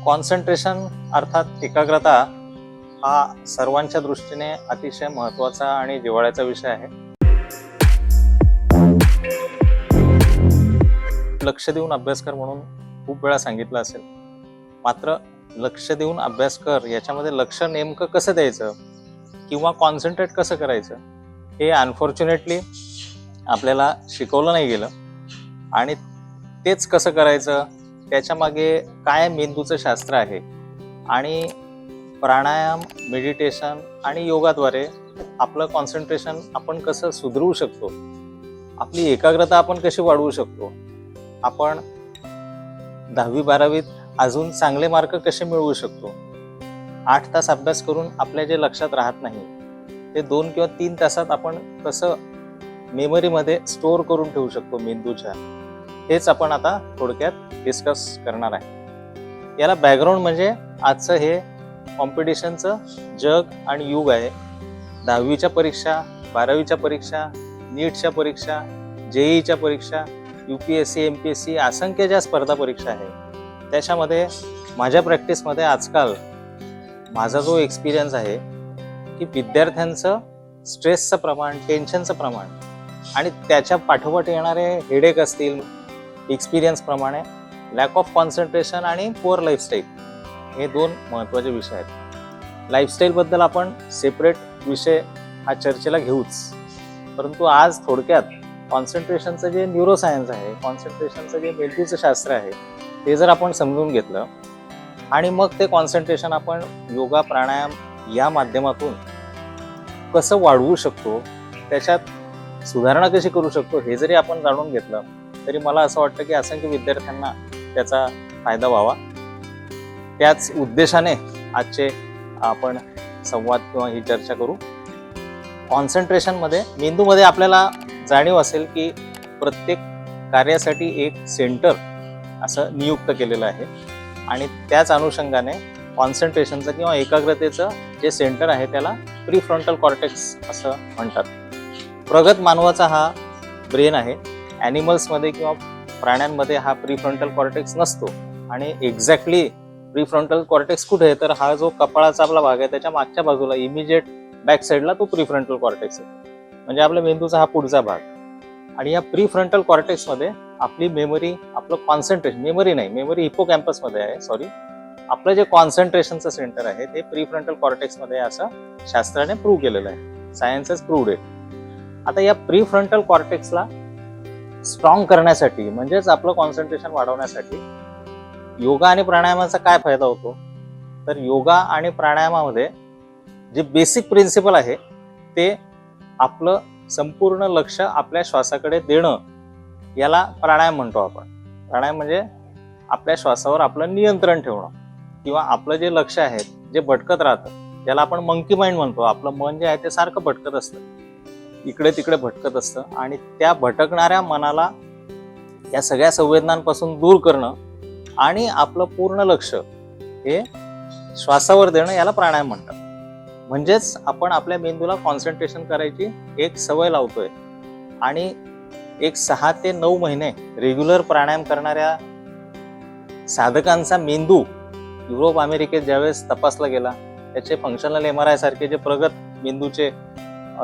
Concentration अर्थात एकाग्रता हा सर्वांच्या दृष्टीने अतिशय महत्त्वाचा आणि जिव्हाळ्याचा विषय आहे. लक्ष देऊन अभ्यास कर म्हणून खूप वेळा सांगितलं असेल, मात्र लक्ष देऊन अभ्यास कर याच्यामध्ये लक्ष नेमकं कसं द्यायचं किंवा कॉन्सन्ट्रेट कसं करायचं हे अनफॉर्च्युनेटली आपल्याला शिकवलं नाही गेलं. आणि तेच कसं करायचं, त्याच्या मागे काय मेंदूचं शास्त्र आहे आणि प्राणायाम, मेडिटेशन आणि योगाद्वारे आपलं कॉन्सन्ट्रेशन आपण कसं सुधारू शकतो, आपली एकाग्रता आपण कशी वाढवू शकतो, आपण 10वी-12वीत अजून चांगले मार्क कसे मिळवू शकतो, 8 तास अभ्यास करून आपल्या जे लक्षात राहत नाही ते 2 किंवा 3 तासात आपण कसं मेमरीमध्ये स्टोअर करून ठेवू शकतो मेंदूच्या, हेच आपण आता थोडक्यात डिस्कस करणार आहे. याला बॅकग्राऊंड म्हणजे आजचं हे कॉम्पिटिशनचं जग आणि युग आहे. 10वीच्या परीक्षा, 12वीच्या परीक्षा, नीटच्या परीक्षा, जेईच्या परीक्षा, UPSC, MPSC असंख्य ज्या स्पर्धा परीक्षा आहे त्याच्यामध्ये माझ्या प्रॅक्टिसमध्ये आजकाल माझा जो एक्सपिरियन्स आहे की विद्यार्थ्यांचं स्ट्रेसचं प्रमाण, टेन्शनचं प्रमाण आणि त्याच्या पाठोपाठ येणारे हेडेक असतील, एक्सपिरियन्स प्रमाणे लॅक ऑफ कॉन्सन्ट्रेशन आणि पुअर लाईफस्टाईल हे 2 महत्त्वाचे विषय आहेत. लाईफस्टाईलबद्दल आपण सेपरेट विषय हा चर्चेला घेऊच, परंतु आज थोडक्यात कॉन्सन्ट्रेशनचं जे न्यूरोसायन्स आहे, कॉन्सन्ट्रेशनचं जे मेंदूचं शास्त्र आहे ते जर आपण समजून घेतलं आणि मग ते कॉन्सन्ट्रेशन आपण योगा, प्राणायाम या माध्यमातून कसं वाढवू शकतो, त्याच्यात सुधारणा कशी करू शकतो हे जरी आपण जाणून घेतलं तरी मला असं वाटतं की असंख्य विद्यार्थ्यांना त्याचा फायदा व्हावा. त्याच उद्देशाने आजचे आपण संवाद किंवा ही चर्चा करू. कॉन्सन्ट्रेशनमध्ये मेंदूमध्ये आपल्याला जाणीव असेल की प्रत्येक कार्यासाठी एक सेंटर असं नियुक्त केलेलं आहे आणि त्याच अनुषंगाने कॉन्सन्ट्रेशनचं किंवा एकाग्रतेचं जे सेंटर आहे त्याला प्रीफ्रंटल कॉर्टेक्स असं म्हणतात. प्रगत मानवाचा हा ब्रेन आहे. ॲनिमल्समध्ये किंवा प्राण्यांमध्ये हा प्रीफ्रंटल कॉर्टेक्स नसतो आणि एक्झॅक्टली प्रीफ्रंटल कॉर्टेक्स कुठे आहे तर हा जो कपाळाचा आपला भाग आहे त्याच्या मागच्या बाजूला इमिजिएट बॅक साईडला तो प्रीफ्रंटल कॉर्टेक्स आहे, म्हणजे आपल्या मेंदूचा हा पुढचा भाग. आणि या प्रीफ्रंटल कॉर्टेक्समध्ये आपली मेमरी, आपलं कॉन्सन्ट्रेशन, मेमरी हिपोकॅम्पसमध्ये आहे, सॉरी, आपलं जे कॉन्सन्ट्रेशनचं सेंटर आहे ते प्रीफ्रंटल कॉर्टेक्समध्ये आहे असं शास्त्राने प्रूव्ह केलेलं आहे. Science has proved it. आता या प्रीफ्रंटल कॉर्टेक्सला स्ट्रॉंग करण्यासाठी म्हणजेच आपलं कॉन्सन्ट्रेशन वाढवण्यासाठी योगा आणि प्राणायामाचा काय फायदा होतो तर योगा आणि प्राणायामामध्ये जे बेसिक प्रिन्सिपल आहे ते आपलं संपूर्ण लक्ष आपल्या श्वासाकडे देणं, याला प्राणायाम म्हणतो आपण. प्राणायाम म्हणजे आपल्या श्वासावर आपलं नियंत्रण ठेवणं किंवा आपलं जे लक्ष आहे जे भटकत राहतं त्याला आपण मंकी माइंड म्हणतो. आपलं मन जे आहे ते सारखं भटकत असतं, इकडे तिकडे भटकत असतं आणि त्या भटकणाऱ्या मनाला या सगळ्या संवेदनांपासून दूर करणं आणि आपलं पूर्ण लक्ष हे श्वासावर देणं याला प्राणायाम म्हणतात. म्हणजेच आपण आपल्या मेंदूला कॉन्सन्ट्रेशन करायची एक सवय लावतोय आणि एक 6 ते 9 महिने रेग्युलर प्राणायाम करणाऱ्या साधकांचा मेंदू युरोप, अमेरिकेत ज्यावेळेस तपासला गेला, त्याचे फंक्शनल MRI सारखे जे प्रगत मेंदूचे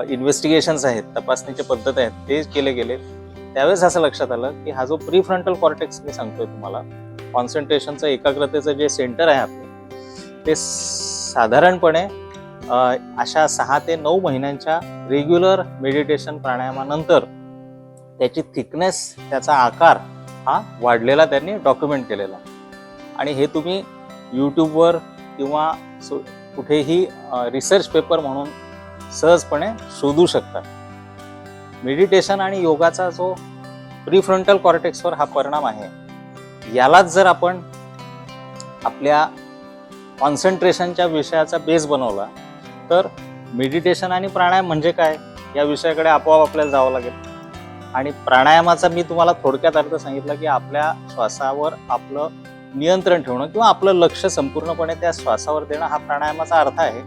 इन्व्हेस्टिगेशन्स आहेत, तपासणीचे पद्धत आहेत ते केले गेले, त्यावेळेस असं लक्षात आलं की हा जो प्रीफ्रंटल कॉर्टेक्स मी सांगतोय तुम्हाला, कॉन्सन्ट्रेशनचं, एकाग्रतेचं जे सेंटर आहे आपलं, ते साधारणपणे अशा 6 ते 9 महिन्यांच्या रेग्युलर मेडिटेशन प्राणायामानंतर त्याची थिकनेस, त्याचा आकार हा वाढलेला त्यांनी डॉक्युमेंट केलेला. आणि हे तुम्ही यूट्यूबवर किंवा कुठेही रिसर्च पेपर म्हणून सहजपणे शोधू शकता. मेडिटेशन आणि योगाचा जो प्रीफ्रंटल कॉर्टेक्सवर हा परिणाम आहे, यालाच जर आपण आपल्या कॉन्सन्ट्रेशनच्या विषयाचा बेस बनवला तर मेडिटेशन आणि प्राणायाम म्हणजे काय या विषयाकडे आपोआप आपल्याला जावं लागेल. आणि प्राणायामाचा मी तुम्हाला थोडक्यात अर्थ सांगितला की आपल्या श्वासावर आपलं नियंत्रण ठेवणं किंवा आपलं लक्ष संपूर्णपणे त्या श्वासावर देणं हा प्राणायामाचा अर्थ आहे.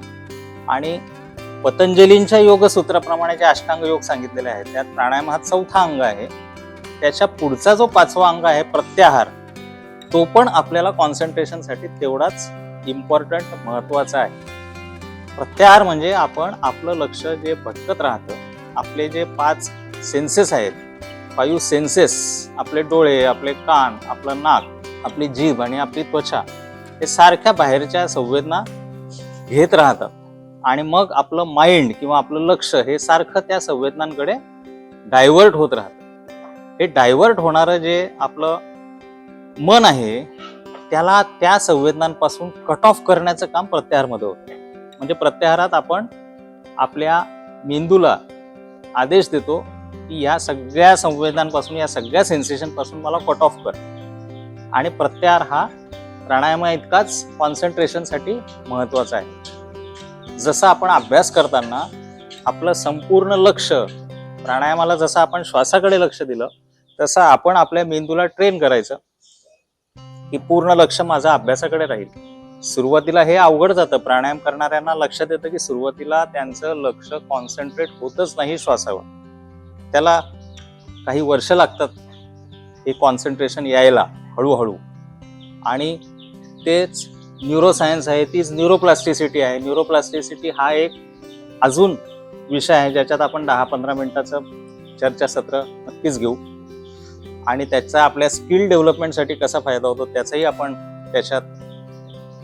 आणि पतंजलींच्या योगसूत्राप्रमाणे जे अष्टांग योग सांगितलेले आहेत त्यात प्राणायाम हा 4था अंग आहे. त्याच्या पुढचा जो 5वा अंग आहे प्रत्याहार, तो पण आपल्याला कॉन्सन्ट्रेशनसाठी तेवढाच इम्पॉर्टंट महत्वाचा आहे. प्रत्याहार म्हणजे आपण आपलं लक्ष जे भटकत राहतं, आपले जे 5 सेन्सेस आहेत, 5 सेन्सेस, आपले डोळे, आपले कान, आपलं नाक, आपली जीभ आणि आपली त्वचा, हे सारख्या बाहेरच्या संवेदना घेत राहतात आणि मग आपलं माइंड किंवा आपलं लक्ष हे सारखं त्या संवेदनांकडे डायव्हर्ट होत राहतं. हे डायव्हर्ट होणारं जे आपलं मन आहे त्याला त्या संवेदनांपासून कट ऑफ करण्याचं काम प्रत्याहारमध्ये होतं. म्हणजे प्रत्याहारात आपण आपल्या मेंदूला आदेश देतो की या सगळ्या संवेदनांपासून, या सगळ्या सेन्सेशन पासून मला कट ऑफ कर. आणि प्रत्याहार हा प्राणायामा इतकाच कॉन्सन्ट्रेशनसाठी महत्वाचा आहे. जसं आपण अभ्यास करताना आपलं संपूर्ण लक्ष प्राणायामाला, जसं आपण श्वासाकडे लक्ष दिलं, तसं आपण आपल्या मेंदूला ट्रेन करायचं की पूर्ण लक्ष माझं अभ्यासाकडे राहील. सुरुवातीला हे अवघड जातं. प्राणायाम करणाऱ्यांना लक्षात येतं की सुरुवातीला त्यांचं लक्ष कॉन्सन्ट्रेट होतच नाही श्वासावर. त्याला काही वर्ष लागतात हे कॉन्सन्ट्रेशन यायला हळूहळू. आणि तेच न्यूरोसायन्स आहे, तीच न्यूरोप्लास्टिसिटी आहे. न्यूरोप्लास्टिसिटी हा एक अजून विषय आहे ज्याच्यात आपण 10-15 मिनिटाचं चर्चासत्र नक्कीच घेऊ. आणि त्याचा आपल्या स्किल डेव्हलपमेंटसाठी कसा फायदा होतो त्याचाही आपण त्याच्यात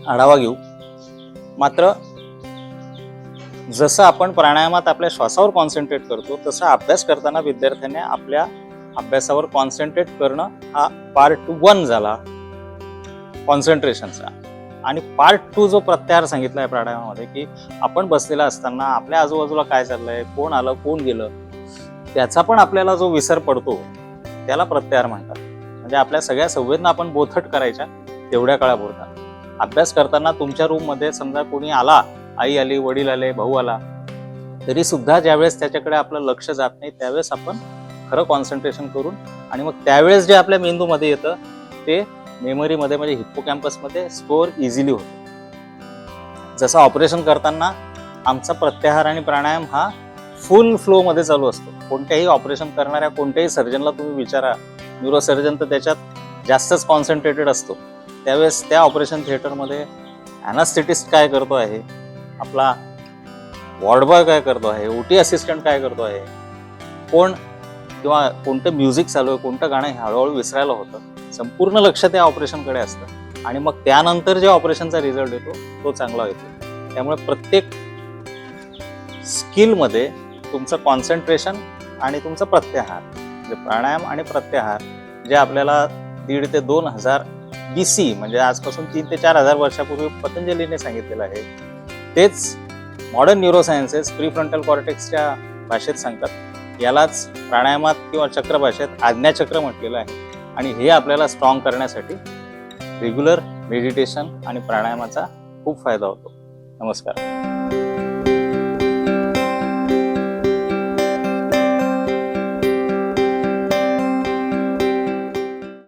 आढावा घेऊ. मात्र जसं आपण प्राणायामात आपल्या श्वासावर कॉन्सन्ट्रेट करतो, तसं अभ्यास करताना विद्यार्थ्यांनी आपल्या अभ्यासावर कॉन्सन्ट्रेट करणं हा पार्ट 1 झाला कॉन्सन्ट्रेशनचा. आणि पार्ट 2 जो प्रत्याहार सांगितला आहे प्राणायामामध्ये, की आपण बसलेला असताना आपल्या आजूबाजूला काय चाललंय, कोण आलं कोण गेलं, त्याचा पण आपल्याला जो विसर पडतो त्याला प्रत्याहार म्हणतात. म्हणजे आपल्या सगळ्या संवेदना आपण बोथट करायच्या तेवढ्या काळापुरता. अभ्यास करताना तुमच्या रूममध्ये समजा कोणी आला, आई आली, वडील आले, भाऊ आला, तरी सुद्धा ज्यावेळेस त्याच्याकडे आपलं लक्ष जात नाही त्यावेळेस आपण खरं कॉन्सन्ट्रेशन करून, आणि मग त्यावेळेस जे आपल्या मेंदूमध्ये येतं ते मेमरीमध्ये म्हणजे हिप्पोकॅम्पसमध्ये स्टोअर इझिली होतं. जसं ऑपरेशन करताना आमचा प्रत्याहार आणि प्राणायाम हा फुल फ्लो मध्ये चालू असतो. कोणत्याही ऑपरेशन करणाऱ्या कोणत्याही सर्जनला तुम्ही विचारा, न्यूरो सर्जन तर त्याच्यात जास्तच कॉन्सन्ट्रेटेड असतो. त्यावेळेस त्या ऑपरेशन थिएटरमध्ये ॲनास्थेटिस्ट काय करतो आहे, आपला वॉर्ड बॉय काय करतो आहे, ओटी असिस्टंट काय करतो आहे, कोण किंवा कोणतं म्युझिक चालू आहे, कोणतं गाणं, हे हळूहळू विसरायला होतं. संपूर्ण लक्ष त्या ऑपरेशनकडे असतं आणि मग त्यानंतर जे ऑपरेशनचा रिझल्ट येतो तो चांगला येतो. त्यामुळे प्रत्येक स्किलमध्ये तुमचं कॉन्सन्ट्रेशन आणि तुमचं प्रत्याहार, म्हणजे प्राणायाम आणि प्रत्याहार, जे आपल्याला 1,500 ते 2,000 BC म्हणजे आजपासून 3,000 ते 4,000 वर्षापूर्वी पतंजलीने सांगितलेलं आहे, तेच मॉडर्न न्यूरोसायन्सेस प्रीफ्रंटल कॉर्टेक्सच्या भाषेत सांगतात. यालाच प्राणायामात किंवा चक्र भाषेत आज्ञाचक्र म्हटलेलं आहे. आणि हे आपल्याला स्ट्रॉंग करण्यासाठी रेग्युलर मेडिटेशन आणि प्राणायामाचा खूप फायदा होतो. नमस्कार.